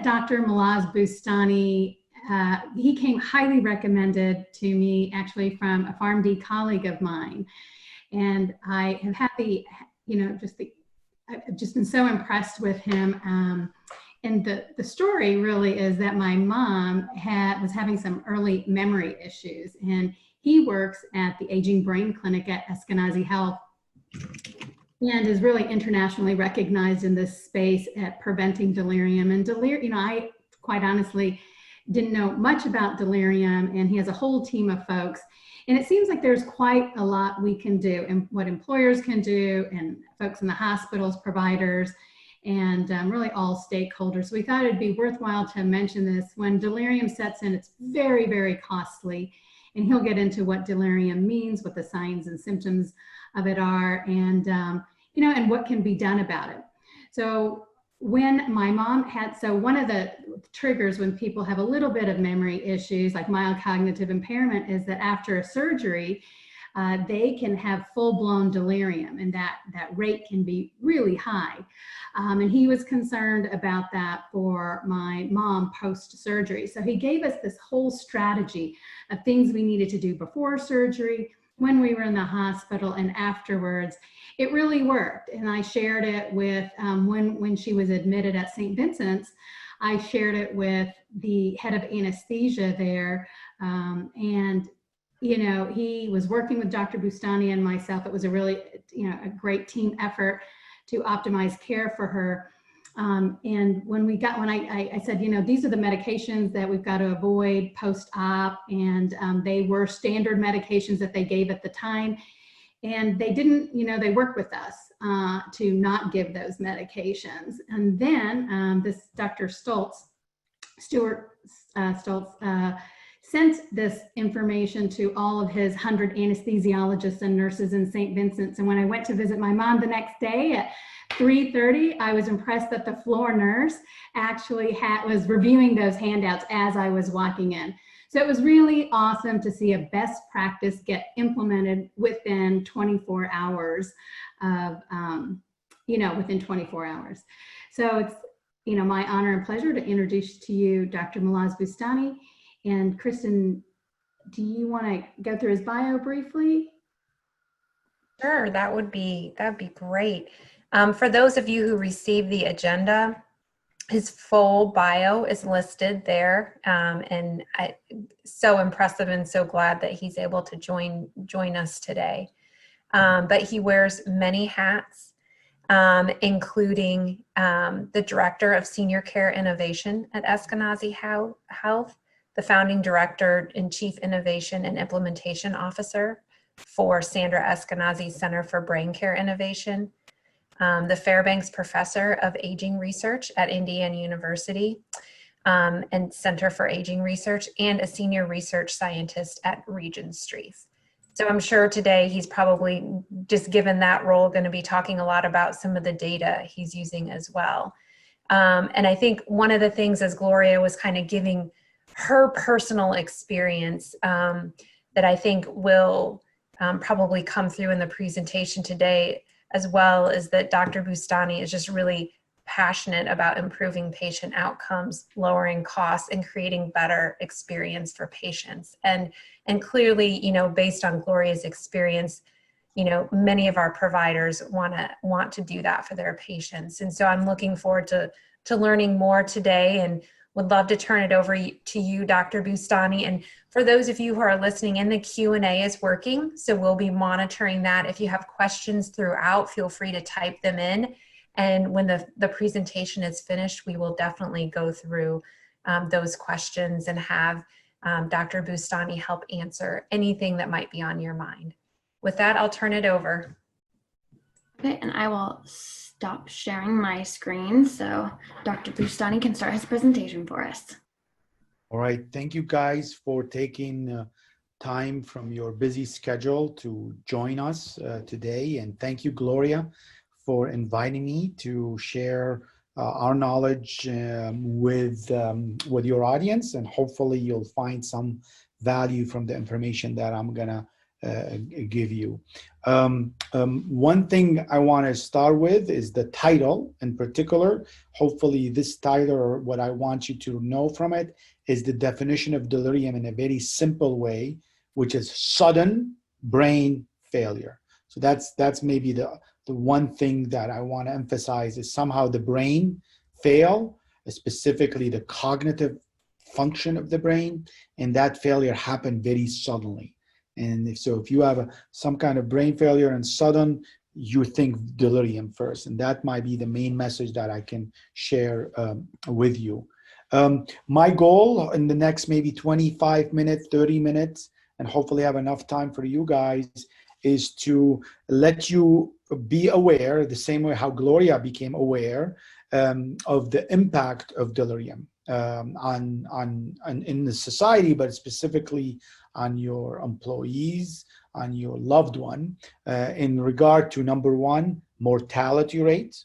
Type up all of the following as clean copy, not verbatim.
Dr. Malaz Boustani, he came highly recommended to me actually from a PharmD colleague of mine. And I have had I've just been so impressed with him. And the story really is that my mom was having some early memory issues, and he works at the Aging Brain Clinic at Eskenazi Health and is really internationally recognized in this space at preventing delirium. And delirium, I quite honestly didn't know much about delirium, and he has a whole team of folks. And it seems like there's quite a lot we can do, and what employers can do, and folks in the hospitals, providers, and really all stakeholders. We thought it'd be worthwhile to mention this. When delirium sets in, it's very, very costly. And he'll get into what delirium means, what the signs and symptoms of it are, and and what can be done about it. So when my mom one of the triggers when people have a little bit of memory issues, like mild cognitive impairment, is that after a surgery, they can have full-blown delirium, and that rate can be really high. And he was concerned about that for my mom post-surgery. So he gave us this whole strategy of things we needed to do before surgery, when we were in the hospital, and afterwards. It really worked. And I shared it with, when she was admitted at St. Vincent's, I shared it with the head of anesthesia there. And he was working with Dr. Boustani and myself. It was a really, a great team effort to optimize care for her. And when I said, these are the medications that we've got to avoid post-op, and they were standard medications that they gave at the time. And they didn't, they worked with us to not give those medications. And then this Dr. Stuart Stoltz, sent this information to all of his 100 anesthesiologists and nurses in St. Vincent's. And when I went to visit my mom the next day at 3:30, I was impressed that the floor nurse actually was reviewing those handouts as I was walking in. So it was really awesome to see a best practice get implemented within 24 hours of, within 24 hours. So it's, my honor and pleasure to introduce to you Dr. Malaz Boustani. And Kristen, do you want to go through his bio briefly? Sure, that'd be great. For those of you who received the agenda, his full bio is listed there, and so impressive and so glad that he's able to join us today. But he wears many hats, including the Director of Senior Care Innovation at Eskenazi Health, the Founding Director and Chief Innovation and Implementation Officer for Sandra Eskenazi Center for Brain Care Innovation, the Fairbanks Professor of Aging Research at Indiana University and Center for Aging Research, and a Senior Research Scientist at Regent Street. So I'm sure today he's probably, just given that role, going to be talking a lot about some of the data he's using as well. And I think one of the things, as Gloria was kind of giving her personal experience, that I think will probably come through in the presentation today, as well as that Dr. Boustani is just really passionate about improving patient outcomes, lowering costs, and creating better experience for patients. And clearly, based on Gloria's experience, many of our providers want to do that for their patients. And so I'm looking forward to learning more today, and would love to turn it over to you, Dr. Boustani. And for those of you who are listening in, the Q&A is working, so we'll be monitoring that. If you have questions throughout, feel free to type them in. And when the presentation is finished, we will definitely go through those questions and have Dr. Boustani help answer anything that might be on your mind. With that, I'll turn it over. Okay, and I will stop sharing my screen so Dr. Boustani can start his presentation for us. All right, thank you guys for taking time from your busy schedule to join us today. And thank you, Gloria, for inviting me to share our knowledge with your audience. And hopefully you'll find some value from the information that I'm gonna give you. One thing I want to start with is the title in particular. Hopefully this title, or what I want you to know from it, is the definition of delirium in a very simple way, which is sudden brain failure. So that's maybe the one thing that I want to emphasize, is somehow the brain fail, specifically the cognitive function of the brain, and that failure happened very suddenly. And if you have some kind of brain failure and sudden, you think delirium first, and that might be the main message that I can share with you. My goal in the next maybe 25 minutes, 30 minutes, and hopefully have enough time for you guys, is to let you be aware, the same way how Gloria became aware of the impact of delirium in the society, but specifically on your employees, on your loved one, in regard to, number one, mortality rate.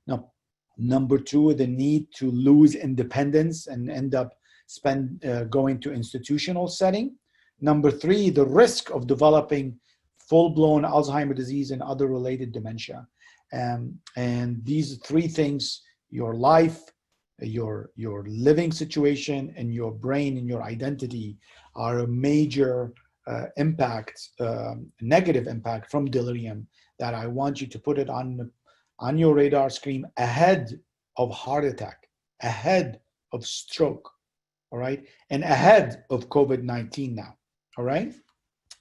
Now, number two, the need to lose independence and end up going to institutional setting. Number three, the risk of developing full-blown Alzheimer's disease and other related dementia. And these three things, your life, your living situation, and your brain and your identity, are a major impact, negative impact from delirium, that I want you to put it on your radar screen ahead of heart attack, ahead of stroke, all right? And ahead of COVID-19 now, all right?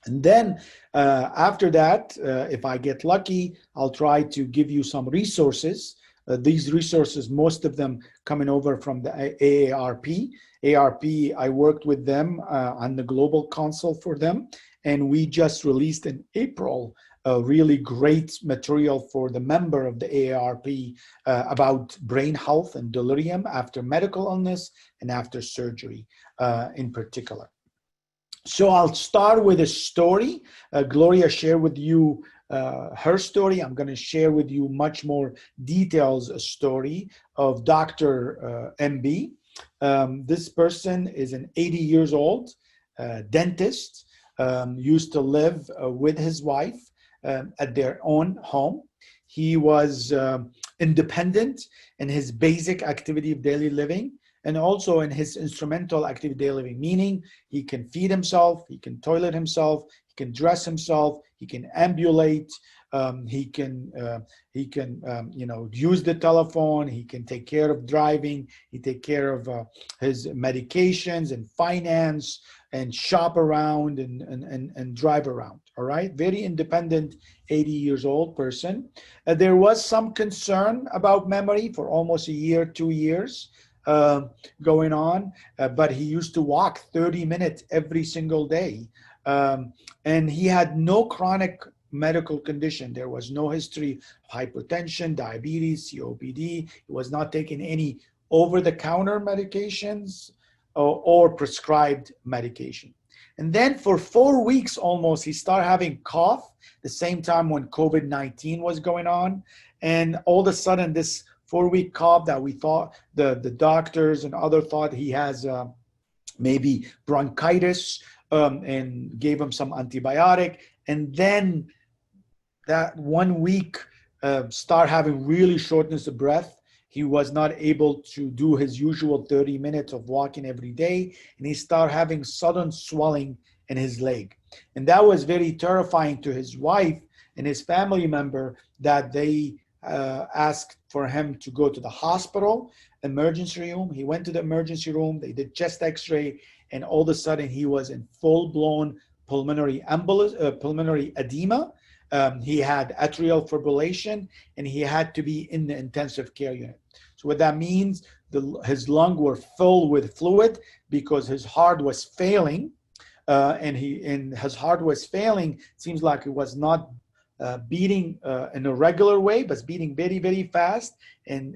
And then after that, if I get lucky, I'll try to give you some resources. These resources, most of them coming over from the AARP. AARP, I worked with them on the global council for them, and we just released in April a really great material for the member of the AARP about brain health and delirium after medical illness and after surgery in particular. So I'll start with a story. Gloria shared with you her story. I'm going to share with you much more details, a story of Dr. MB. This person is an 80 years old dentist, used to live with his wife at their own home. He was independent in his basic activity of daily living, and also in his instrumental activity of daily living, meaning he can feed himself, he can toilet himself, he can dress himself, he can ambulate, he can use the telephone, he can take care of driving, he take care of his medications and finance, and shop around and drive around. All right, very independent, 80 years old person. There was some concern about memory for almost a year, 2 years. Going on, but he used to walk 30 minutes every single day, and he had no chronic medical condition. There was no history of hypertension, diabetes, COPD. He was not taking any over-the-counter medications or prescribed medication. And then for 4 weeks almost, he started having cough, the same time when COVID-19 was going on, and all of a sudden this 4-week cough that we thought, the doctors and other thought he has maybe bronchitis, and gave him some antibiotic. And then that 1 week start having really shortness of breath. He was not able to do his usual 30 minutes of walking every day, and he started having sudden swelling in his leg. And that was very terrifying to his wife and his family member, that they asked for him to go to the hospital emergency room. He went to the emergency room, they did chest x-ray, and all of a sudden he was in full-blown pulmonary edema. He had atrial fibrillation, and he had to be in the intensive care unit. So what that means, his lungs were filled with fluid because his heart was failing, and his heart was failing. It seems like it was not beating in a regular way, but beating very, very fast and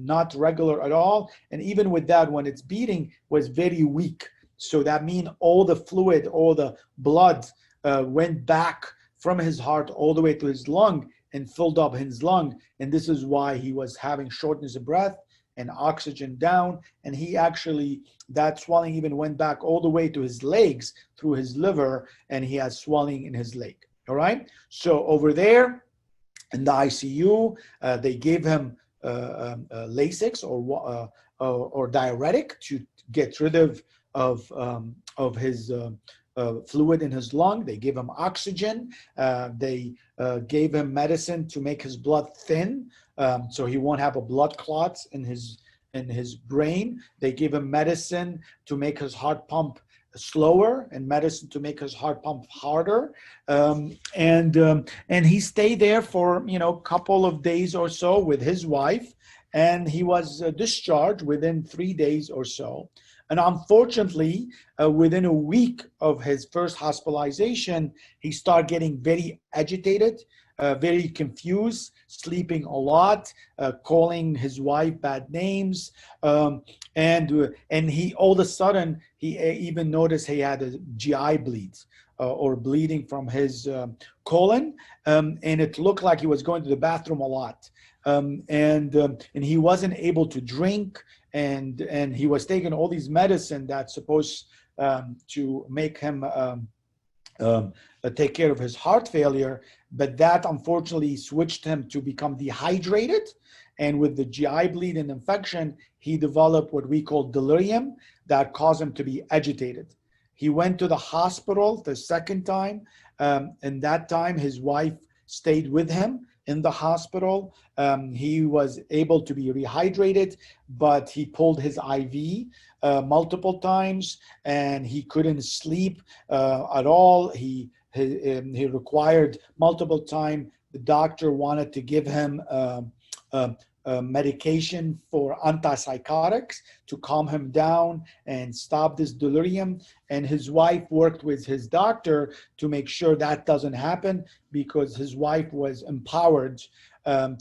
not regular at all. And even with that, when it's beating, was very weak. So that means all the fluid, all the blood went back from his heart all the way to his lung and filled up his lung. And this is why he was having shortness of breath and oxygen down. And he actually, that swelling even went back all the way to his legs through his liver, and he has swelling in his leg. All right. So over there in the ICU, they gave him Lasix or diuretic to get rid of his fluid in his lung. They gave him oxygen. They gave him medicine to make his blood thin, so he won't have a blood clots in his brain. They gave him medicine to make his heart pump slower and medicine to make his heart pump harder. And he stayed there for, a couple of days or so with his wife, and he was discharged within 3 days or so. And unfortunately, within a week of his first hospitalization, he started getting very agitated, very confused, sleeping a lot, calling his wife bad names, and he all of a sudden he even noticed he had a GI bleed or bleeding from his colon, and it looked like he was going to the bathroom a lot, and he wasn't able to drink, and he was taking all these medicine that's supposed to make him take care of his heart failure, but that unfortunately switched him to become dehydrated. And with the GI bleed and infection, he developed what we call delirium that caused him to be agitated. He went to the hospital the second time, and that time his wife stayed with him in the hospital. He was able to be rehydrated, but he pulled his IV multiple times, and he couldn't sleep at all. He required multiple times. The doctor wanted to give him medication for antipsychotics to calm him down and stop this delirium. And his wife worked with his doctor to make sure that doesn't happen, because his wife was empowered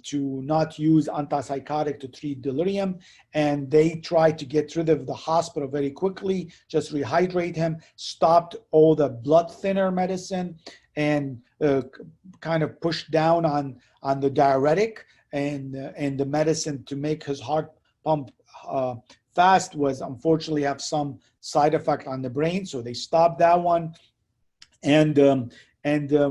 to not use antipsychotic to treat delirium. And they tried to get rid of the hospital very quickly, just rehydrate him, stopped all the blood thinner medicine, and kind of pushed down on the diuretic, and the medicine to make his heart pump fast was unfortunately have some side effect on the brain, so they stopped that one. And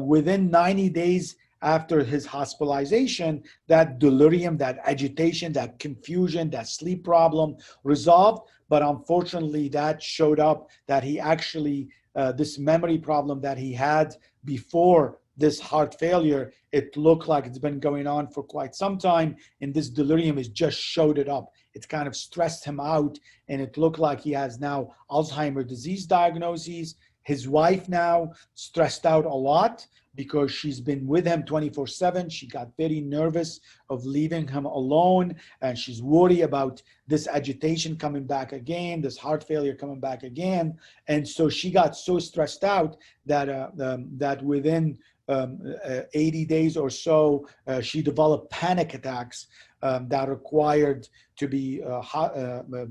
within 90 days after his hospitalization, that delirium, that agitation, that confusion, that sleep problem resolved. But unfortunately, that showed up that he actually, this memory problem that he had before this heart failure, it looked like it's been going on for quite some time, and this delirium has just showed it up. It's kind of stressed him out, and it looked like he has now Alzheimer's disease diagnoses. His wife now stressed out a lot because she's been with him 24/7. She got very nervous of leaving him alone, and she's worried about this agitation coming back again, this heart failure coming back again. And so she got so stressed out that within 80 days or so, she developed panic attacks that required to be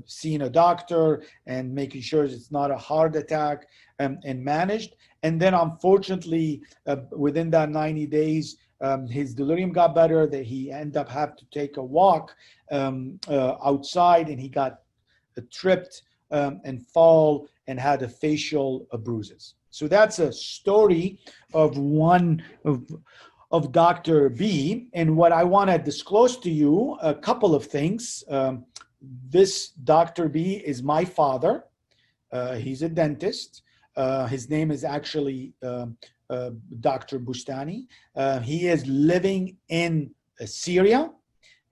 seeing a doctor and making sure it's not a heart attack, and managed. And then unfortunately, within that 90 days, his delirium got better, that he ended up having to take a walk outside, and he got tripped and fall and had a facial bruises. So that's a story of one of Dr. B. And what I want to disclose to you, a couple of things. This Dr. B is my father. He's a dentist. His name is actually Dr. Boustani. He is living in Syria,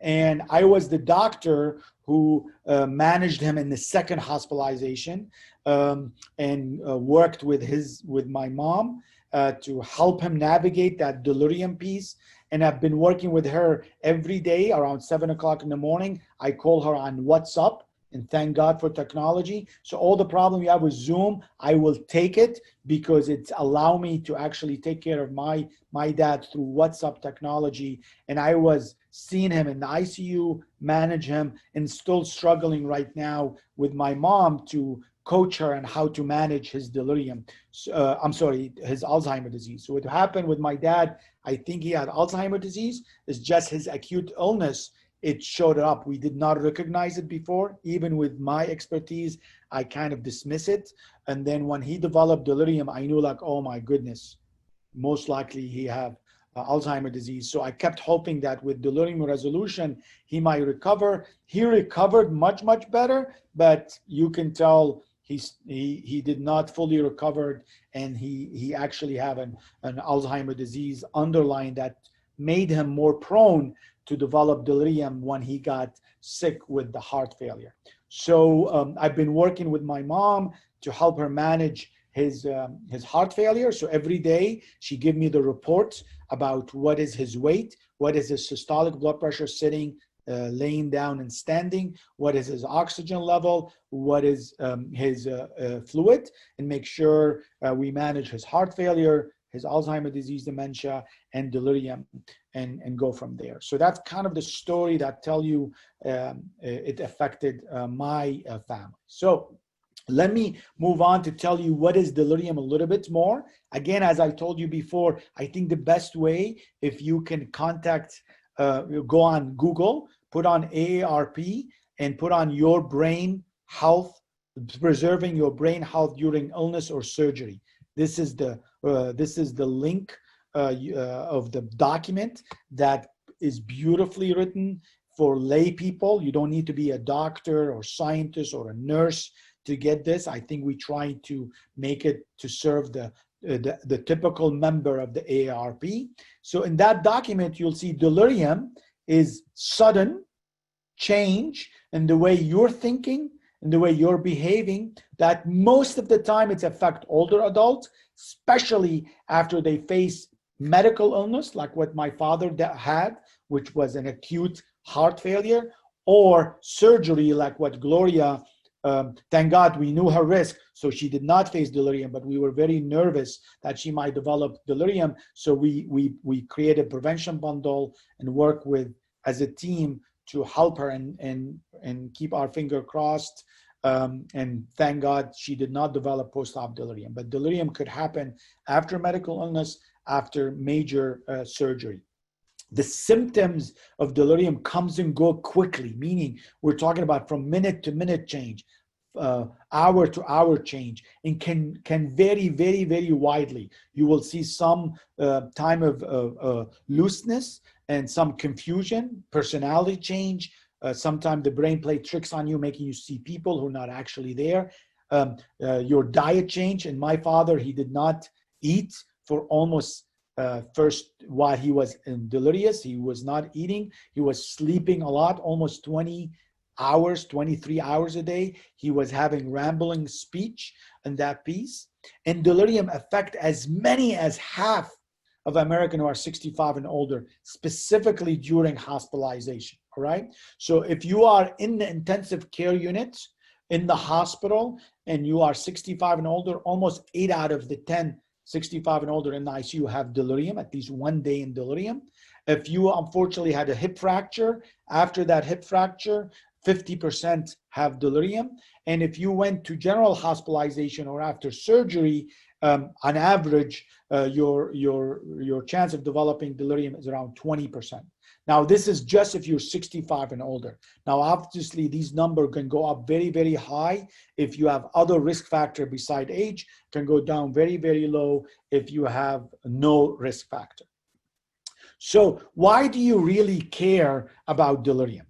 and I was the doctor who managed him in the second hospitalization, and worked with my mom to help him navigate that delirium piece. And I've been working with her every day around 7 o'clock in the morning. I call her on WhatsApp, and thank God for technology. So all the problem you have with Zoom, I will take it, because it's allow me to actually take care of my dad through WhatsApp technology. And I was seeing him in the ICU, manage him, and still struggling right now with my mom to coach her on how to manage his delirium. His Alzheimer's disease. So what happened with my dad, I think he had Alzheimer's disease. It's just his acute illness it showed up. We did not recognize it before. Even with my expertise, I kind of dismiss it. And then when he developed delirium, I knew like, oh my goodness, most likely he have Alzheimer's disease. So I kept hoping that with delirium resolution, he might recover. He recovered much, much better, but you can tell he did not fully recover, and he actually have an Alzheimer's disease underlying that made him more prone to develop delirium when he got sick with the heart failure. So I've been working with my mom to help her manage his heart failure. So every day she give me the report about what is his weight, what is his systolic blood pressure sitting, laying down and standing, what is his oxygen level, what is his fluid, and make sure we manage his heart failure, his Alzheimer's disease, dementia, and delirium, and go from there. So that's kind of the story that tell you it affected my family. So let me move on to tell you what is delirium a little bit more. Again, as I told you before, I think the best way, if you can go on Google, put on AARP, and put on your brain health, preserving your brain health during illness or surgery. This is the link of the document that is beautifully written for lay people. You don't need to be a doctor or scientist or a nurse to get this. I think we try to make it to serve the typical member of the AARP. So in that document, you'll see delirium is sudden change in the way you're thinking, in the way you're behaving, that most of the time it's affect older adults, especially after they face medical illness, like what my father had, which was an acute heart failure, or surgery like what Gloria, thank God we knew her risk, so she did not face delirium, but we were very nervous that she might develop delirium. So we created a prevention bundle and work with as a team to help her and keep our finger crossed. And thank God she did not develop post-op delirium. But delirium could happen after medical illness, after major surgery. The symptoms of delirium comes and go quickly, meaning we're talking about from minute to minute change, hour to hour change, and can vary very, very widely. You will see some time of looseness and some confusion, personality change. Sometimes the brain play tricks on you, making you see people who are not actually there. Your diet change. And my father, he did not eat for almost first while he was delirious. He was not eating. He was sleeping a lot, almost 20 hours, 23 hours a day. He was having rambling speech in that piece. And delirium affect as many as half of Americans who are 65 and older, specifically during hospitalization, all right? So if you are in the intensive care unit in the hospital and you are 65 and older, almost 8 out of the 10 65 and older in the ICU have delirium, at least one day in delirium. If you unfortunately had a hip fracture, after that hip fracture, 50% have delirium. And if you went to general hospitalization or after surgery, on average, your chance of developing delirium is around 20%. Now, this is just if you're 65 and older. Now, obviously, these numbers can go up very, very high. If you have other risk factor beside age, can go down very, very low if you have no risk factor. So why do you really care about delirium?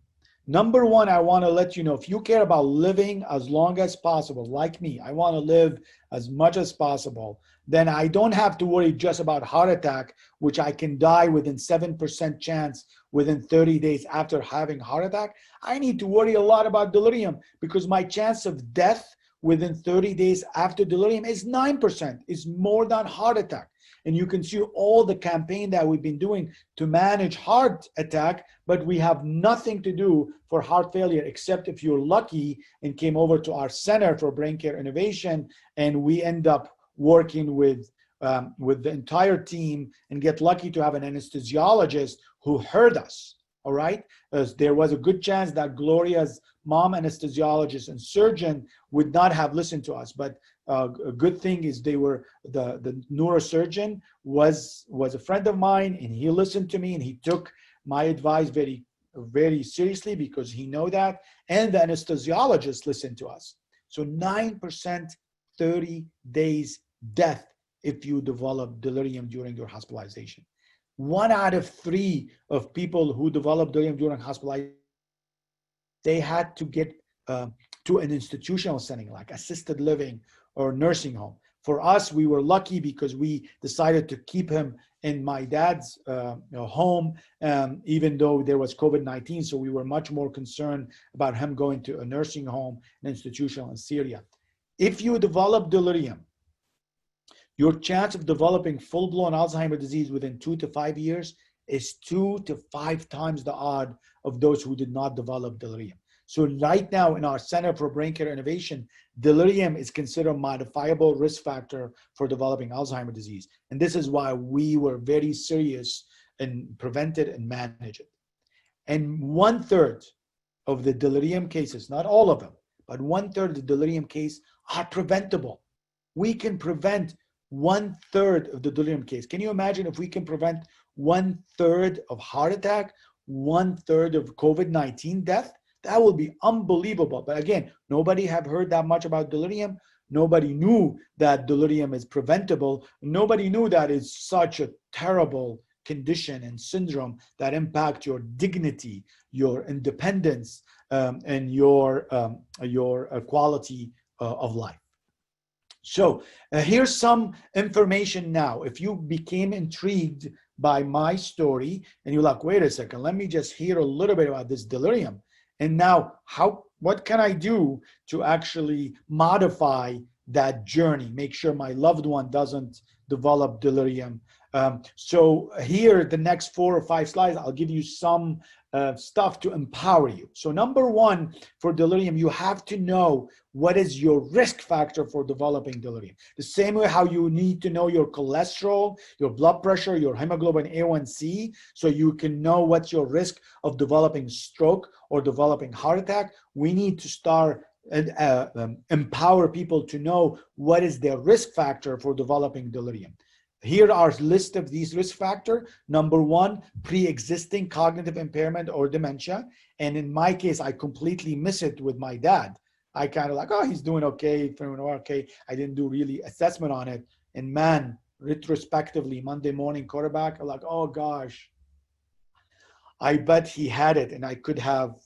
Number one, I want to let you know, if you care about living as long as possible, like me, I want to live as much as possible, then I don't have to worry just about heart attack, which I can die within 7% chance within 30 days after having heart attack. I need to worry a lot about delirium because my chance of death within 30 days after delirium is 9%, is more than heart attack. And you can see all the campaign that we've been doing to manage heart attack, but we have nothing to do for heart failure, except if you're lucky and came over to our Center for Brain Care Innovation, and we end up working with the entire team and get lucky to have an anesthesiologist who heard us, all right? There was a good chance that Gloria's mom anesthesiologist and surgeon would not have listened to us, but a good thing is they were, the neurosurgeon was a friend of mine, and he listened to me and he took my advice very very seriously because he know that, and the anesthesiologists listen to us. So 9%, 30 days death if you develop delirium during your hospitalization. 1 out of 3 of people who develop delirium during hospitalization, they had to get to an institutional setting like assisted living or nursing home. For us, we were lucky because we decided to keep him in my dad's home, even though there was COVID-19. So we were much more concerned about him going to a nursing home, an institutional in Syria. If you develop delirium, your chance of developing full-blown Alzheimer's disease within 2 to 5 years is 2 to 5 times the odd of those who did not develop delirium. So right now in our Center for Brain Care Innovation, delirium is considered a modifiable risk factor for developing Alzheimer's disease. And this is why we were very serious and prevent it and manage it. And 1/3 of the delirium cases, not all of them, but 1/3 of the delirium cases are preventable. We can prevent 1/3 of the delirium case. Can you imagine if we can prevent 1/3 of heart attack, 1/3 of COVID-19 death? That will be unbelievable. But again, nobody have heard that much about delirium. Nobody knew that delirium is preventable. Nobody knew that it's such a terrible condition and syndrome that impact your dignity, your independence, and your quality of life. So here's some information now. If you became intrigued by my story and you're like, wait a second, let me just hear a little bit about this delirium. And now, what can I do to actually modify that journey, make sure my loved one doesn't develop delirium? So here, the next 4 or 5 slides, I'll give you some stuff to empower you. So number 1, for delirium, you have to know what is your risk factor for developing delirium. The same way how you need to know your cholesterol, your blood pressure, your hemoglobin A1C, so you can know what's your risk of developing stroke or developing heart attack. We need to start empower people to know what is their risk factor for developing delirium. Here are a list of these risk factors. Number 1, pre-existing cognitive impairment or dementia. And in my case, I completely miss it with my dad. I kind of like, oh, he's doing okay, okay. I didn't do really assessment on it. And man, retrospectively, Monday morning quarterback, I'm like, oh gosh, I bet he had it and I could have,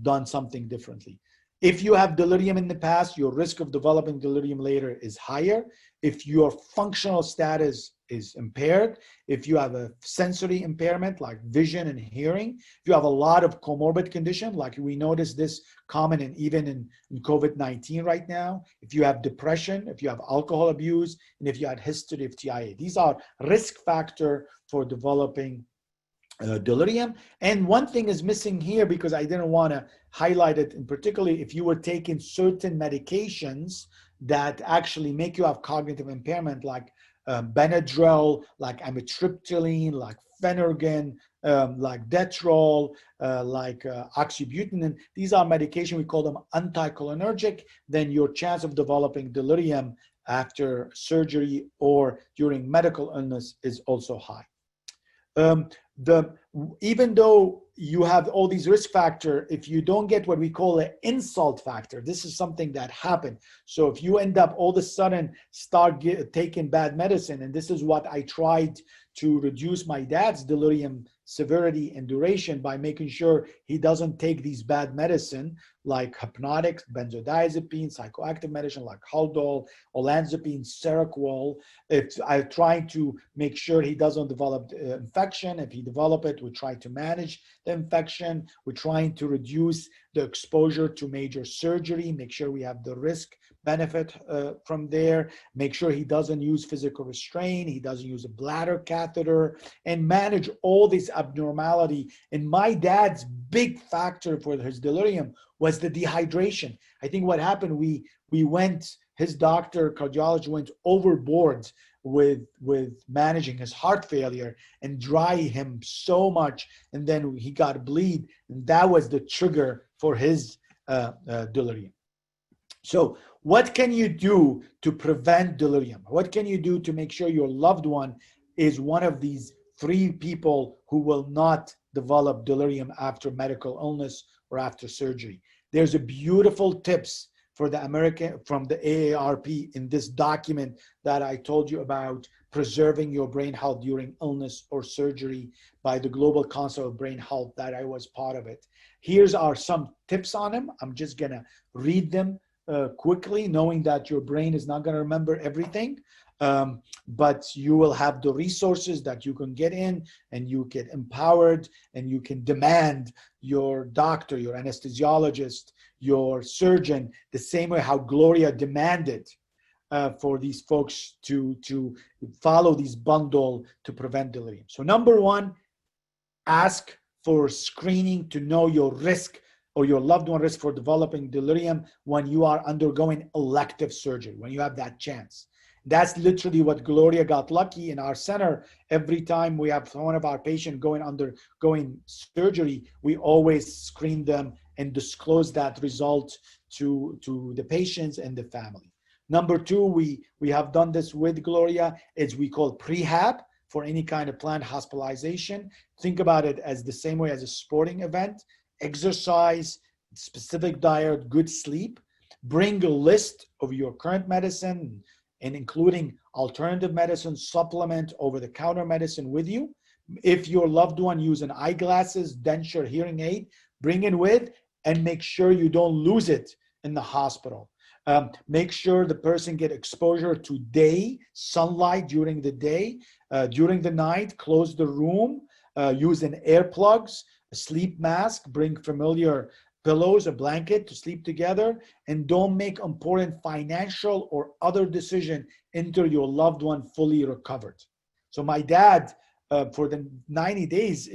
done something differently. If you have delirium in the past, your risk of developing delirium later is higher. If your functional status is impaired, if you have a sensory impairment like vision and hearing, if you have a lot of comorbid condition, like we notice this common and even in COVID-19 right now, if you have depression, if you have alcohol abuse, and if you had history of TIA, these are risk factor for developing delirium. And one thing is missing here because I didn't want to highlight it, and particularly if you were taking certain medications that actually make you have cognitive impairment, like Benadryl, like amitriptyline, like Phenergan, like Detrol, like oxybutynin. These are medication, we call them anticholinergic. Then your chance of developing delirium after surgery or during medical illness is also high. Even though you have all these risk factors, if you don't get what we call an insult factor, this is something that happened. So if you end up all of a sudden start taking bad medicine, and this is what I tried to reduce my dad's delirium severity and duration by making sure he doesn't take these bad medicine like hypnotics, benzodiazepine, psychoactive medicine like Haldol, olanzapine, Seroquel. I'm trying to make sure he doesn't develop infection. If he develop it, we try to manage the infection. We're trying to reduce the exposure to major surgery, make sure we have the risk benefit from there, make sure he doesn't use physical restraint, he doesn't use a bladder catheter, and manage all this abnormality. And my dad's big factor for his delirium was the dehydration. I think what happened, his doctor, cardiologist, went overboard with managing his heart failure and dry him so much, and then he got bleed, and that was the trigger for his delirium. So what can you do to prevent delirium? What can you do to make sure your loved one is one of these 3 people who will not develop delirium after medical illness or after surgery. There's a beautiful tips from the AARP in this document that I told you about, preserving your brain health during illness or surgery, by the Global Council of Brain Health that I was part of it. Here's some tips on them. I'm just gonna read them quickly, knowing that your brain is not gonna remember everything. But you will have the resources that you can get in, and you get empowered, and you can demand your doctor, your anesthesiologist, your surgeon, the same way how Gloria demanded for these folks to follow these bundle to prevent delirium. So number one, ask for screening to know your risk or your loved one risk for developing delirium when you are undergoing elective surgery, when you have that chance. That's literally what Gloria got lucky in our center. Every time we have one of our patients undergoing surgery, we always screen them and disclose that result to the patients and the family. Number two, we have done this with Gloria, is we call prehab for any kind of planned hospitalization. Think about it as the same way as a sporting event: exercise, specific diet, good sleep. Bring a list of your current medicine and including alternative medicine, supplement, over-the-counter medicine with you. If your loved one using eyeglasses, denture, hearing aid, bring it with, and make sure you don't lose it in the hospital. Make sure the person get exposure to day sunlight during the day. During the night, close the room, using earplugs, a sleep mask, bring familiar pillows, a blanket to sleep together, and don't make important financial or other decision until your loved one fully recovered. So my dad, for the 90 days,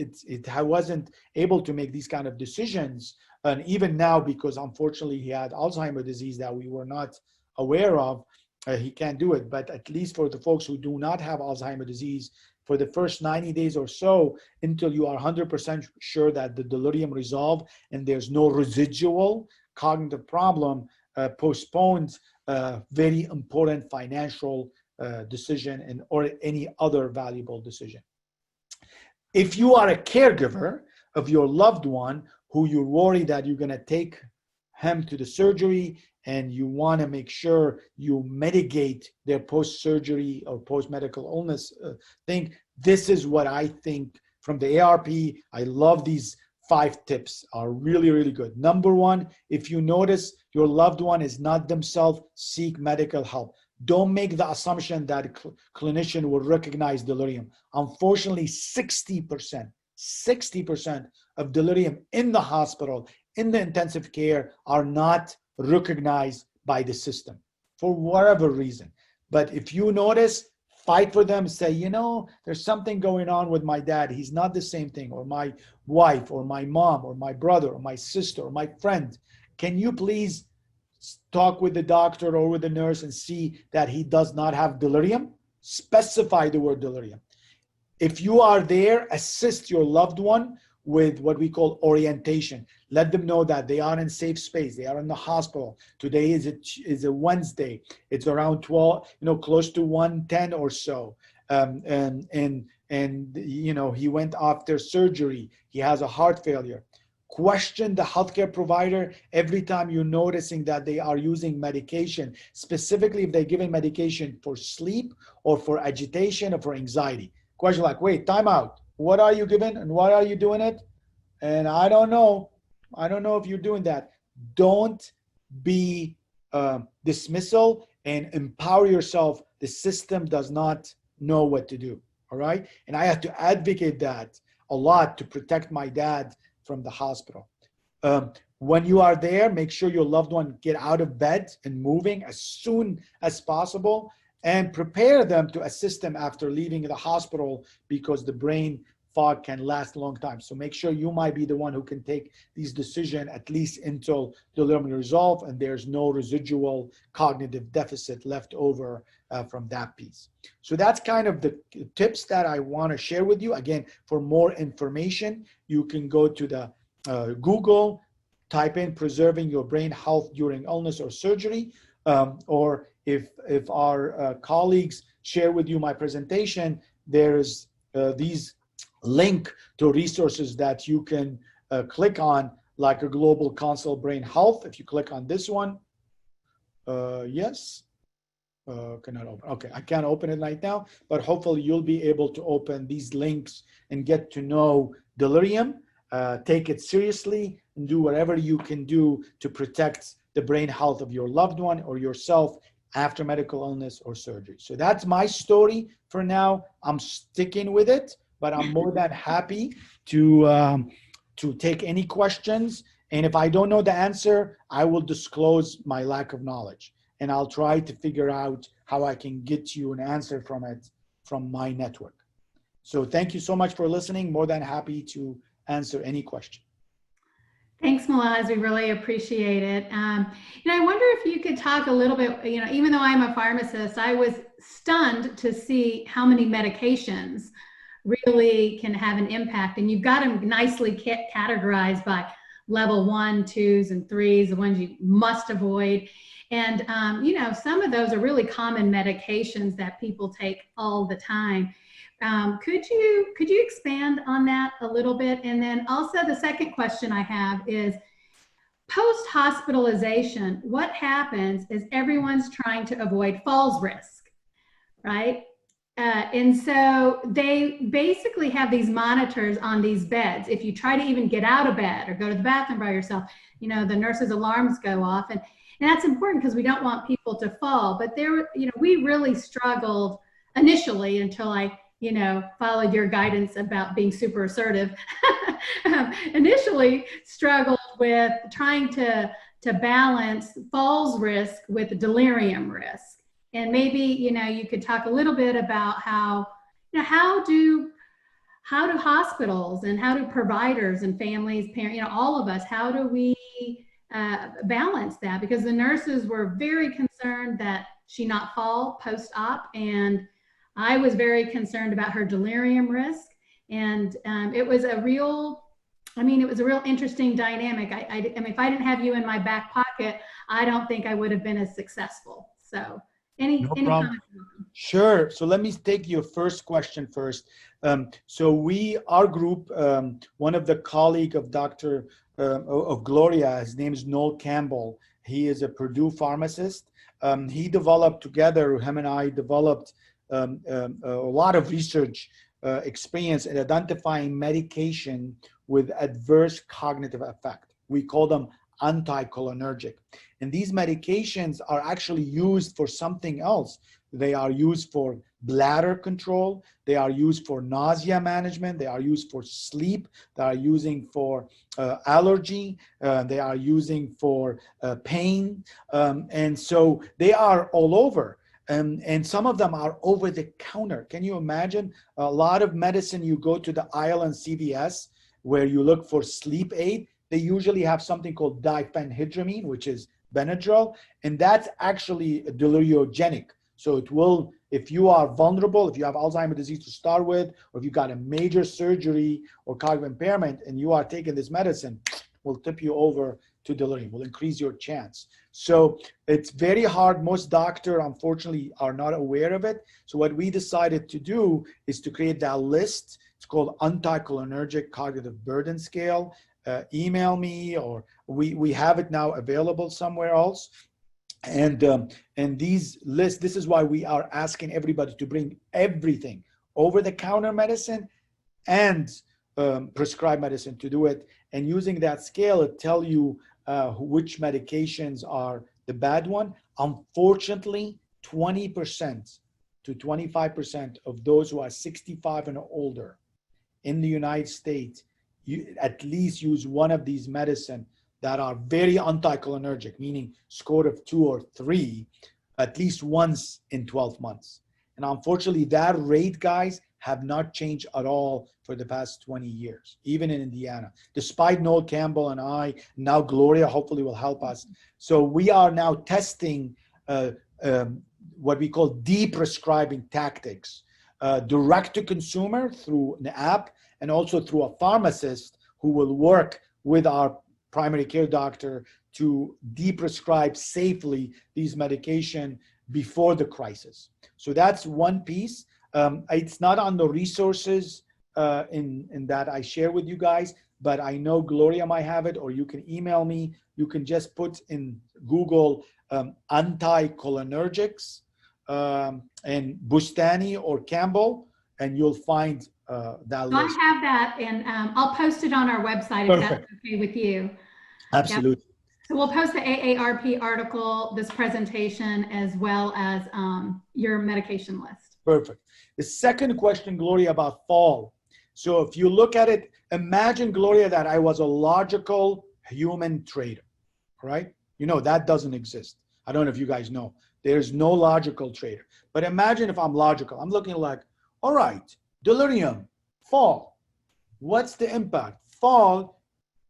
I wasn't able to make these kind of decisions. And even now, because unfortunately he had Alzheimer's disease that we were not aware of, he can't do it. But at least for the folks who do not have Alzheimer's disease, for the first 90 days or so, until you are 100% sure that the delirium resolved and there's no residual cognitive problem, postpones very important financial decision and or any other valuable decision. If you are a caregiver of your loved one who you're worried that you're going to take him to the surgery and you want to make sure you mitigate their post-surgery or post-medical illness thing, this is what I think from the AARP. I love these 5 tips, are really, really good. Number one, if you notice your loved one is not themselves, seek medical help. Don't make the assumption that a clinician will recognize delirium. Unfortunately, 60% of delirium in the hospital, in the intensive care, are not recognized by the system for whatever reason. But if you notice, fight for them, say, you know, there's something going on with my dad. He's not the same thing, or my wife, or my mom, or my brother, or my sister, or my friend. Can you please talk with the doctor or with the nurse and see that he does not have delirium? Specify the word delirium. If you are there, assist your loved one with what we call orientation. Let them know that they are in safe space. They are in the hospital. Today is a Wednesday. It's around 12, close to 1:10 or so. And he went after surgery. He has a heart failure. Question the healthcare provider every time you're noticing that they are using medication, specifically if they're giving medication for sleep or for agitation or for anxiety. Question like, wait, time out. What are you giving and why are you doing it? And I don't know if you're doing that. Don't be dismissal, and empower yourself. The system does not know what to do, all right? And I have to advocate that a lot to protect my dad from the hospital. When you are there, make sure your loved one get out of bed and moving as soon as possible, and prepare them to assist them after leaving the hospital, because the brain fog can last a long time. So make sure you might be the one who can take these decisions at least until delirium resolve and there's no residual cognitive deficit left over from that piece. So that's kind of the tips that I want to share with you. Again, for more information, you can go to the Google, type in preserving your brain health during illness or surgery, or if our colleagues share with you my presentation, there's these link to resources that you can click on, like a Global Council Brain Health. If you click on this one, yes, cannot open. Okay, I can't open it right now, but hopefully you'll be able to open these links and get to know Delirium, take it seriously, and do whatever you can do to protect the brain health of your loved one or yourself after medical illness or surgery. So that's my story for now. I'm sticking with it, but I'm more than happy to take any questions. And if I don't know the answer, I will disclose my lack of knowledge. And I'll try to figure out how I can get you an answer from it, from my network. So thank you so much for listening. More than happy to answer any question. Thanks, Malaz. We really appreciate it. I wonder if you could talk a little bit, even though I'm a pharmacist, I was stunned to see how many medications really can have an impact. And you've got them nicely categorized by level 1, 2s, and 3s, the ones you must avoid. And, some of those are really common medications that people take all the time. Could you expand on that a little bit? And then also the second question I have is, post-hospitalization, what happens is everyone's trying to avoid falls risk, right? And so they basically have these monitors on these beds. If you try to even get out of bed or go to the bathroom by yourself, the nurse's alarms go off. And that's important because we don't want people to fall. But we really struggled initially until I followed your guidance about being super assertive. Initially struggled with trying to balance falls risk with delirium risk. And maybe, you could talk a little bit about how do hospitals and how do providers and families, parents, all of us, how do we balance that? Because the nurses were very concerned that she not fall post-op, and I was very concerned about her delirium risk. And it was a real interesting dynamic. I mean, if I didn't have you in my back pocket, I don't think I would have been as successful. So any comments? Sure. So let me take your first question first. So our group, one of the colleague of of Gloria, his name is Noel Campbell. He is a Purdue pharmacist. He developed together, him and I developed a lot of research experience in identifying medication with adverse cognitive effect. We call them anticholinergic. And these medications are actually used for something else. They are used for bladder control. They are used for nausea management. They are used for sleep. They are using for allergy. They are using for pain. And so they are all over. And some of them are over the counter. Can you imagine? A lot of medicine, you go to the aisle in CVS where you look for sleep aid, they usually have something called diphenhydramine, which is Benadryl, and that's actually deliriogenic. So it will, if you are vulnerable, if you have Alzheimer's disease to start with, or if you got a major surgery or cognitive impairment and you are taking this medicine, will tip you over to delirium, will increase your chance. So it's very hard. Most doctors, unfortunately, are not aware of it. So what we decided to do is to create that list. It's called Anticholinergic Cognitive Burden Scale. Email me, or we have it now available somewhere else. And these lists, this is why we are asking everybody to bring everything, over-the-counter medicine and prescribed medicine, to do it. And using that scale, it tell you which medications are the bad one. Unfortunately, 20% to 25% of those who are 65 and older in the United States, you at least use one of these medicine that are very anticholinergic, meaning score of 2 or 3, at least once in 12 months. And unfortunately, that rate, guys, have not changed at all for the past 20 years, even in Indiana, despite Noel Campbell and I, now Gloria hopefully will help us. So we are now testing what we call de-prescribing tactics, direct to consumer through an app, and also through a pharmacist who will work with our primary care doctor to de-prescribe safely these medication before the crisis. So that's one piece. It's not on the resources in that I share with you guys, but I know Gloria might have it, or you can email me. You can just put in Google anticholinergics and Boustani or Campbell, and you'll find that So list. I have that, and I'll post it on our website if that's okay with you. Absolutely. Yep. So we'll post the AARP article, this presentation, as well as your medication list. Perfect. The second question, Gloria, about fall. So if you look at it, imagine, Gloria, that I was a logical human trader, right? You know, that doesn't exist. I don't know if you guys know. There's no logical trader. But imagine if I'm logical. I'm looking like, all right, delirium, fall. What's the impact? Fall,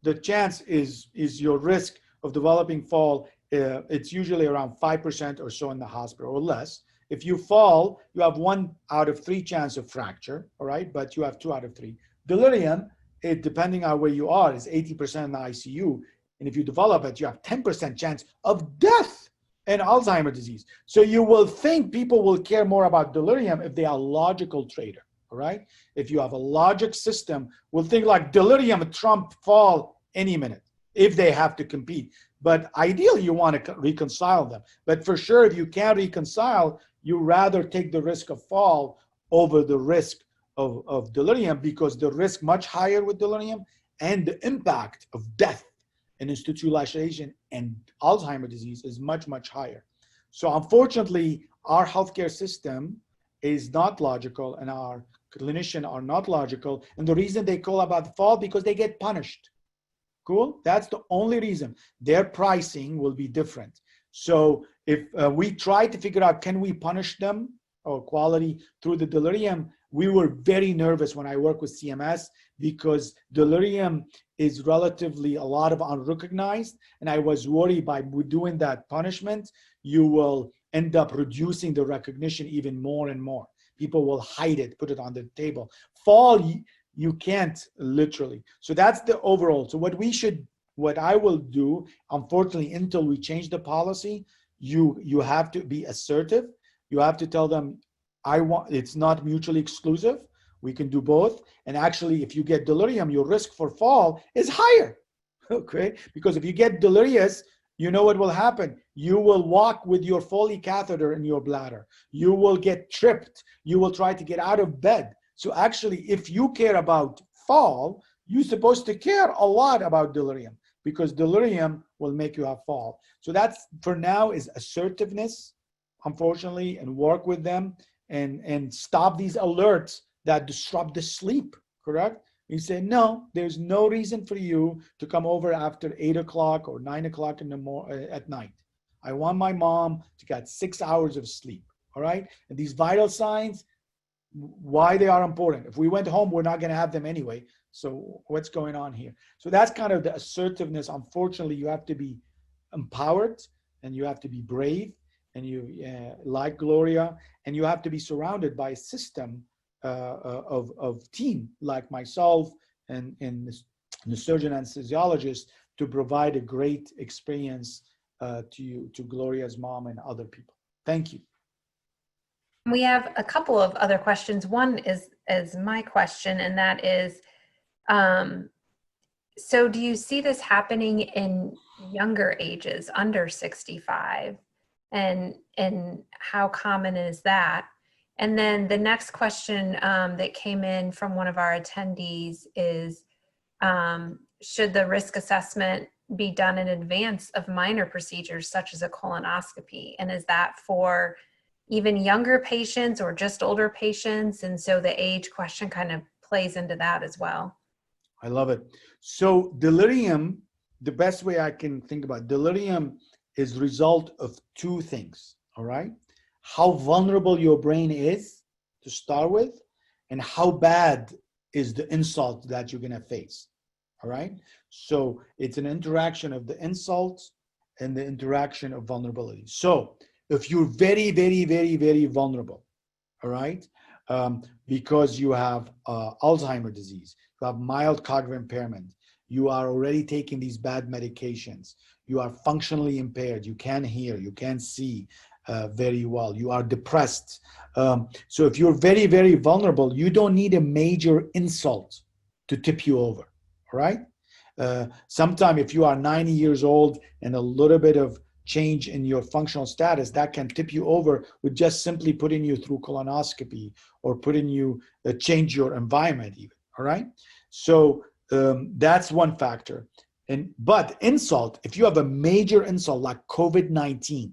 the chance is your risk of developing fall. It's usually around 5% or so in the hospital or less. If you fall, you have 1 out of 3 chance of fracture, all right? But you have 2 out of 3. Delirium, depending on where you are, is 80% in the ICU. And if you develop it, you have 10% chance of death and Alzheimer's disease. So you will think people will care more about delirium if they are logical trader, all right? If you have a logic system, we'll think like delirium, Trump fall any minute if they have to compete. But ideally, you want to reconcile them. But for sure, if you can't reconcile, you rather take the risk of fall over the risk of delirium, because the risk much higher with delirium, and the impact of death and institutionalization and Alzheimer's disease is much, much higher. So unfortunately, our healthcare system is not logical, and our clinicians are not logical. And the reason they call about fall, because they get punished. Cool? That's the only reason. Their pricing will be different. So if we try to figure out, can we punish them or quality through the delirium, we were very nervous when I worked with CMS, because delirium is relatively a lot of unrecognized. And I was worried by doing that punishment, you will end up reducing the recognition even more and more. People will hide it, put it on the table. Fall, you can't literally. So that's the overall. So what I will do, unfortunately, until we change the policy, you have to be assertive. You have to tell them, it's not mutually exclusive. We can do both. And actually, if you get delirium, your risk for fall is higher. Okay? Because if you get delirious, you know what will happen. You will walk with your Foley catheter in your bladder. You will get tripped. You will try to get out of bed. So actually, if you care about fall, you're supposed to care a lot about delirium, because delirium will make you have fall. So that's, for now, is assertiveness, unfortunately, and work with them and stop these alerts that disrupt the sleep, correct? You say, no, there's no reason for you to come over after 8 o'clock or 9 o'clock at night. I want my mom to get 6 hours of sleep, all right? And these vital signs, why they are important. If we went home, we're not going to have them anyway. So what's going on here? So that's kind of the assertiveness. Unfortunately, you have to be empowered, and you have to be brave, and you like Gloria, and you have to be surrounded by a system of team like myself and the surgeon anesthesiologist to provide a great experience to Gloria's mom and other people. Thank you. We have a couple of other questions. One is my question, and that is, so do you see this happening in younger ages, under 65? And how common is that? And then the next question that came in from one of our attendees is, should the risk assessment be done in advance of minor procedures such as a colonoscopy? And is that for even younger patients or just older patients? And so the age question kind of plays into that as well. I love it. So delirium, the best way I can think about delirium is the result of 2 things, all right? How vulnerable your brain is to start with, and how bad is the insult that you're gonna face, all right? So it's an interaction of the insults and the interaction of vulnerability. So if you're very, very, very, very vulnerable, all right, because you have Alzheimer's disease, you have mild cognitive impairment, you are already taking these bad medications, you are functionally impaired, you can't hear, you can't see, very well. You are depressed. So if you're very, very vulnerable, you don't need a major insult to tip you over, all right? Sometime if you are 90 years old and a little bit of change in your functional status, that can tip you over with just simply putting you through colonoscopy or putting you, change your environment even, all right? So that's one factor. But insult, if you have a major insult like COVID-19,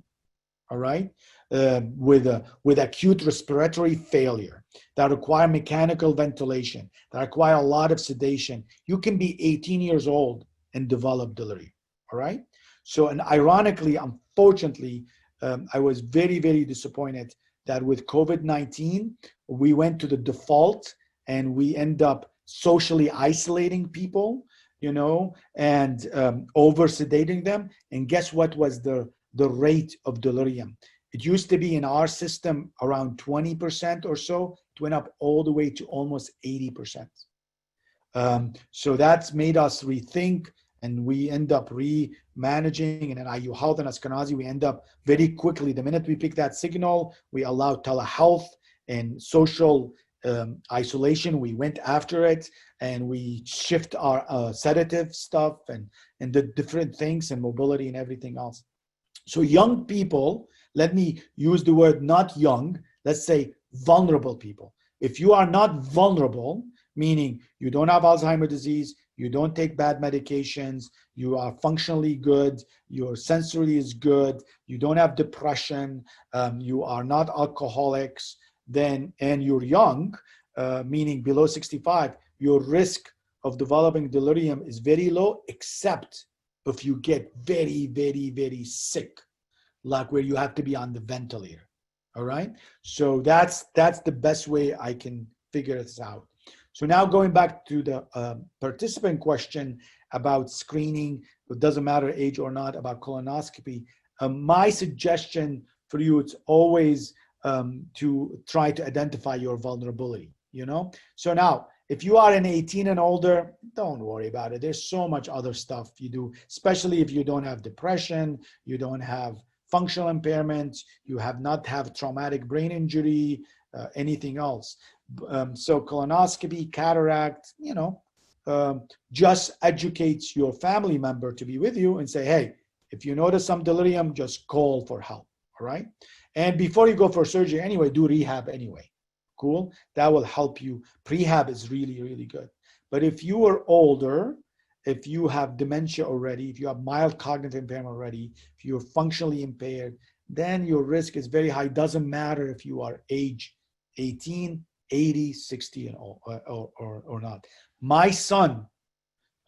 all right, with acute respiratory failure that require mechanical ventilation, that require a lot of sedation, you can be 18 years old and develop delirium, all right? So, and ironically, unfortunately, I was very, very disappointed that with COVID-19, we went to the default and we end up socially isolating people, you know, and over sedating them. And guess what was the rate of delirium? It used to be in our system around 20% or so. It went up all the way to almost 80%. So that's made us rethink, and we end up managing. And in IU Health and Ashkenazi, we end up very quickly, the minute we pick that signal, we allow telehealth and social isolation. We went after it, and we shift our sedative stuff and the different things and mobility and everything else. So young people, let me use the word not young, let's say vulnerable people. If you are not vulnerable, meaning you don't have Alzheimer's disease, you don't take bad medications, you are functionally good, your sensory is good, you don't have depression, you are not alcoholics, then, and you're young, meaning below 65, your risk of developing delirium is very low, except if you get very, very, very sick, like where you have to be on the ventilator, all right? So that's the best way I can figure this out. So now going back to the participant question about screening, it doesn't matter age or not, about colonoscopy. My suggestion for you, it's always to try to identify your vulnerability, you know? So now, if you are an 18 and older, don't worry about it. There's so much other stuff you do, especially if you don't have depression, you don't have functional impairments, you have not have traumatic brain injury, anything else. So colonoscopy, cataract, you know, just educates your family member to be with you and say, hey, if you notice some delirium, just call for help, all right? And before you go for surgery anyway, do rehab anyway. Cool? That will help you. Prehab is really, really good. But if you are older, if you have dementia already, if you have mild cognitive impairment already, if you're functionally impaired, then your risk is very high. Doesn't matter if you are age 18, 80, 60, and or not. My son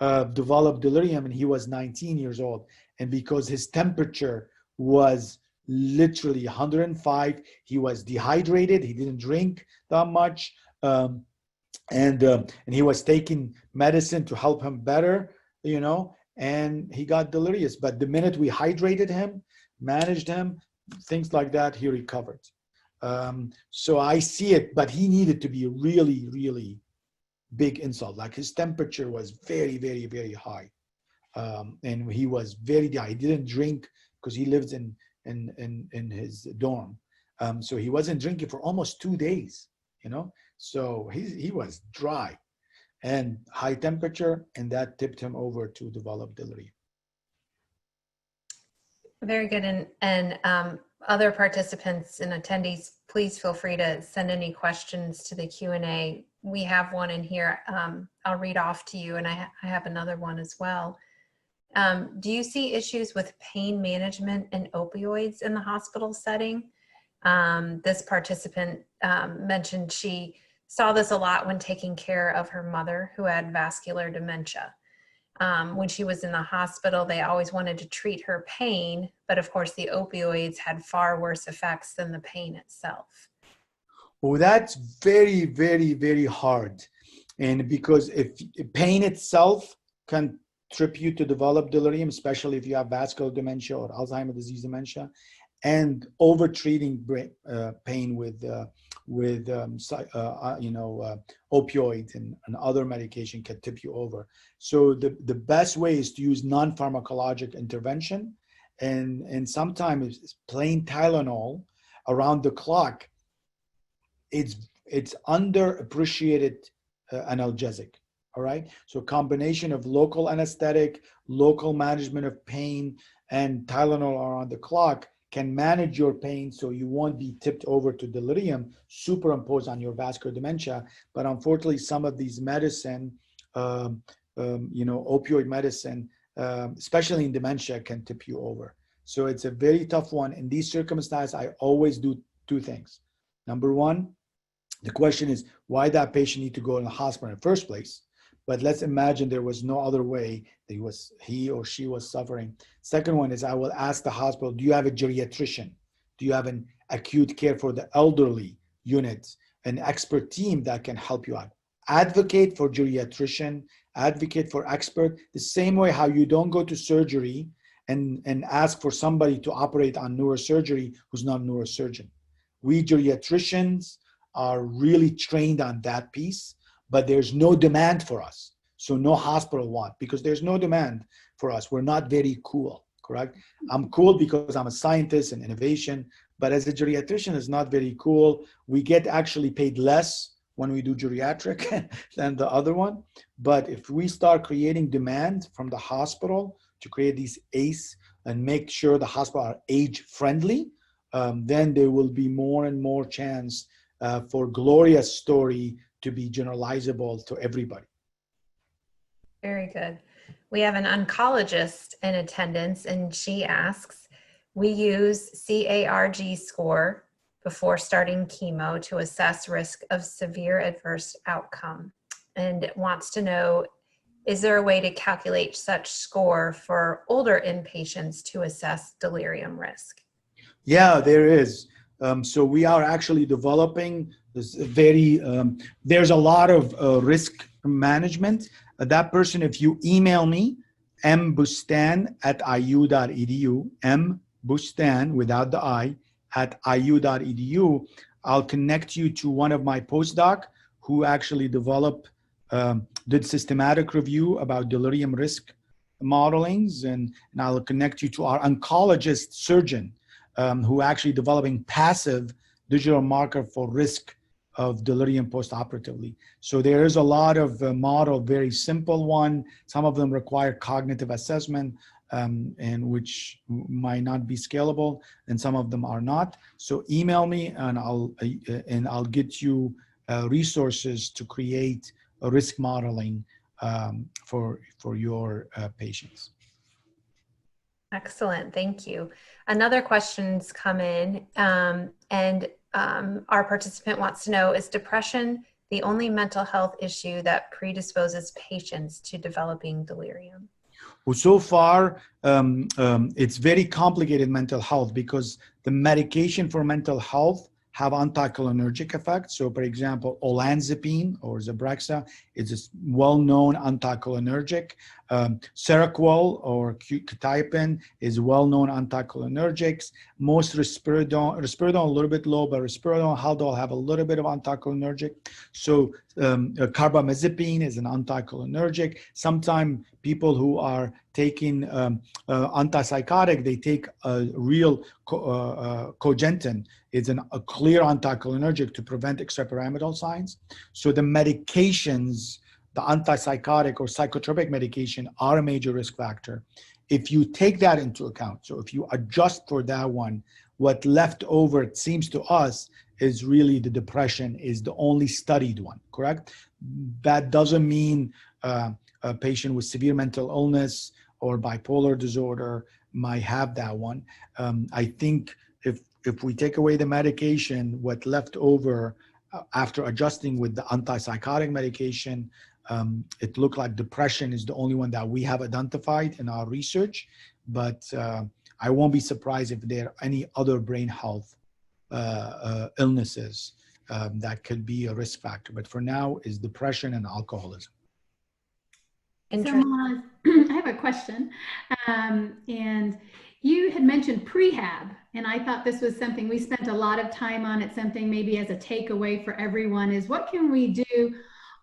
developed delirium and he was 19 years old. And because his temperature was literally 105, he was dehydrated, he didn't drink that much, and he was taking medicine to help him better, you know, and he got delirious. But the minute we hydrated him, managed him, things like that, he recovered. So I see it, but he needed to be really, really big insult. Like his temperature was very, very, very high. And he was very, he didn't drink because he lives in his dorm. So he wasn't drinking for almost 2 days, you know? So he was dry and high temperature, and that tipped him over to develop delirium. Very good. And other participants and attendees, please feel free to send any questions to the Q&A. We have one in here. I'll read off to you, and I have another one as well. Do you see issues with pain management and opioids in the hospital setting? This participant mentioned she saw this a lot when taking care of her mother who had vascular dementia. When she was in the hospital, they always wanted to treat her pain, but of course the opioids had far worse effects than the pain itself. Well, that's very, very, very hard. And because if pain itself can trip you to develop delirium, especially if you have vascular dementia or Alzheimer's disease dementia, and over treating pain with opioids and other medication can tip you over. So the best way is to use non-pharmacologic intervention and sometimes plain Tylenol around the clock, it's underappreciated analgesic. All right. So combination of local anesthetic, local management of pain, and Tylenol around the clock can manage your pain so you won't be tipped over to delirium superimposed on your vascular dementia. But unfortunately, some of these medicine, opioid medicine, especially in dementia, can tip you over. So it's a very tough one. In these circumstances, I always do two things. Number one, the question is why that patient need to go in the hospital in the first place. But let's imagine there was no other way that he or she was suffering. Second one is I will ask the hospital, do you have a geriatrician? Do you have an acute care for the elderly unit, an expert team that can help you out? Advocate for geriatrician, advocate for expert, the same way how you don't go to surgery and ask for somebody to operate on neurosurgery who's not a neurosurgeon. We geriatricians are really trained on that piece, but there's no demand for us. So no hospital want, because there's no demand for us. We're not very cool, correct? I'm cool because I'm a scientist and innovation, but as a geriatrician, it's not very cool. We get actually paid less when we do geriatric than the other one. But if we start creating demand from the hospital to create these ACE and make sure the hospital are age friendly, then there will be more and more chance for Gloria's story to be generalizable to everybody. Very good. We have an oncologist in attendance, and she asks, we use CARG score before starting chemo to assess risk of severe adverse outcome, and wants to know, is there a way to calculate such score for older inpatients to assess delirium risk? Yeah, there is. So we are actually developing this there's a lot of risk management. That person, if you email me, mboustan@iu.edu, mboustan without the I, @iu.edu, I'll connect you to one of my postdoc who actually did systematic review about delirium risk modelings, and I'll connect you to our oncologist surgeon who actually developing passive digital marker for risk of delirium postoperatively. So there is a lot of model, very simple one. Some of them require cognitive assessment, and which might not be scalable, and some of them are not. So email me, and I'll get you resources to create a risk modeling for your patients. Excellent, thank you. Another question's come in, and our participant wants to know, is depression the only mental health issue that predisposes patients to developing delirium? Well, so far, it's very complicated mental health because the medication for mental health have anticholinergic effects. So, for example, olanzapine or Zyprexa is a well-known anticholinergic. Seroquel or quetiapine is well-known anticholinergics. Most risperidone a little bit low, but risperidone, Haldol have a little bit of anticholinergic. So carbamazepine is an anticholinergic. Sometimes people who are taking antipsychotic, they take a real cogentin. It's a clear anticholinergic to prevent extrapyramidal signs. So the medications, the antipsychotic or psychotropic medication, are a major risk factor. If you take that into account, so if you adjust for that one, what left over, it seems to us, is really the depression is the only studied one, correct? That doesn't mean a patient with severe mental illness or bipolar disorder might have that one. I think if we take away the medication, what left over after adjusting with the antipsychotic medication, it looked like depression is the only one that we have identified in our research, but I won't be surprised if there are any other brain health illnesses that could be a risk factor. But for now, is depression and alcoholism. So, Malaz, I have a question. And you had mentioned prehab, and I thought this was something we spent a lot of time on. It's something maybe as a takeaway for everyone is what can we do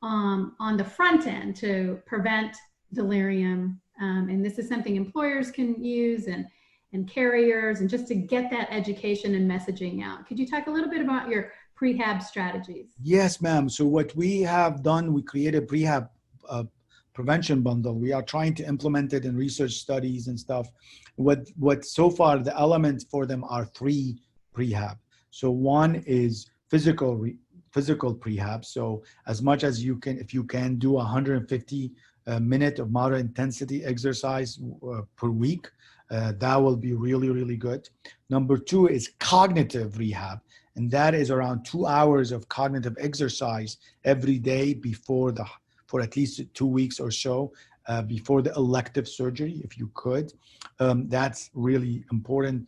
on the front end to prevent delirium? And this is something employers can use, and and carriers, and just to get that education and messaging out. Could you talk a little bit about your prehab strategies? Yes, ma'am. So what we have done, we created prehab prevention bundle. We are trying to implement it in research studies and stuff. What so far the elements for them are 3 prehab. So one is physical prehab. So as much as you can, if you can do 150 minute of moderate intensity exercise per week, that will be really, really good. Number 2 is cognitive rehab. And that is around 2 hours of cognitive exercise every day for at least 2 weeks or so before the elective surgery, if you could. That's really important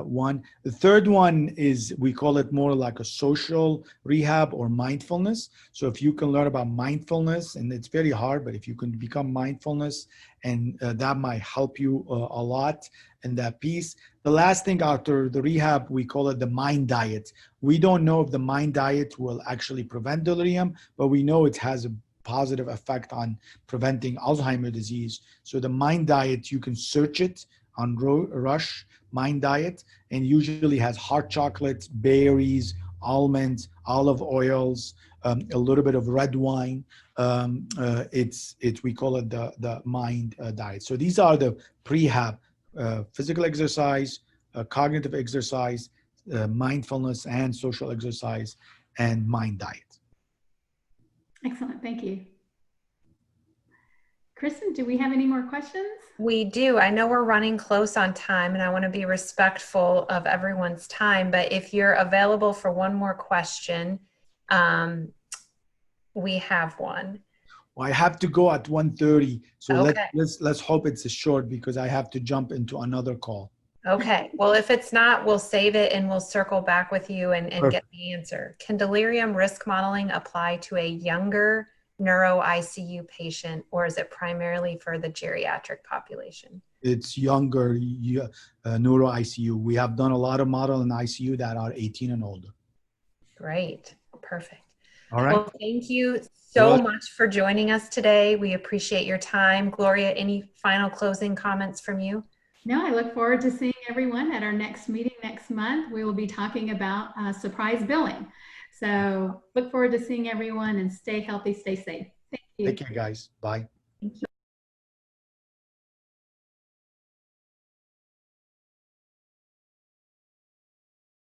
one. The third one is, we call it more like a social rehab or mindfulness. So if you can learn about mindfulness, and it's very hard, but if you can become mindfulness, and that might help you a lot in that piece. The last thing after the rehab, we call it the mind diet. We don't know if the mind diet will actually prevent delirium, but we know it has a positive effect on preventing Alzheimer's disease. So the mind diet, you can search it on Rush Mind Diet, and usually has hot chocolate, berries, almonds, olive oils, a little bit of red wine. We call it the mind diet. So these are the prehab: physical exercise, cognitive exercise, mindfulness and social exercise, and mind diet. Excellent, thank you. Kristen, do we have any more questions? We do. I know we're running close on time, and I want to be respectful of everyone's time, but if you're available for one more question, we have one. Well, I have to go at 1:30, so Okay. let's hope it's a short, because I have to jump into another call. Okay. Well, if it's not, we'll save it and we'll circle back with you and get the answer. Can delirium risk modeling apply to a younger neuro ICU patient, or is it primarily for the geriatric population? It's younger neuro ICU. We have done a lot of model in ICU that are 18 and older. Great. Perfect. All right. Well, thank you so much for joining us today. We appreciate your time. Gloria, any final closing comments from you? No, I look forward to seeing everyone at our next meeting next month. We will be talking about surprise billing. So look forward to seeing everyone, and stay healthy, stay safe. Thank you. Take care, guys. Bye. Thank you.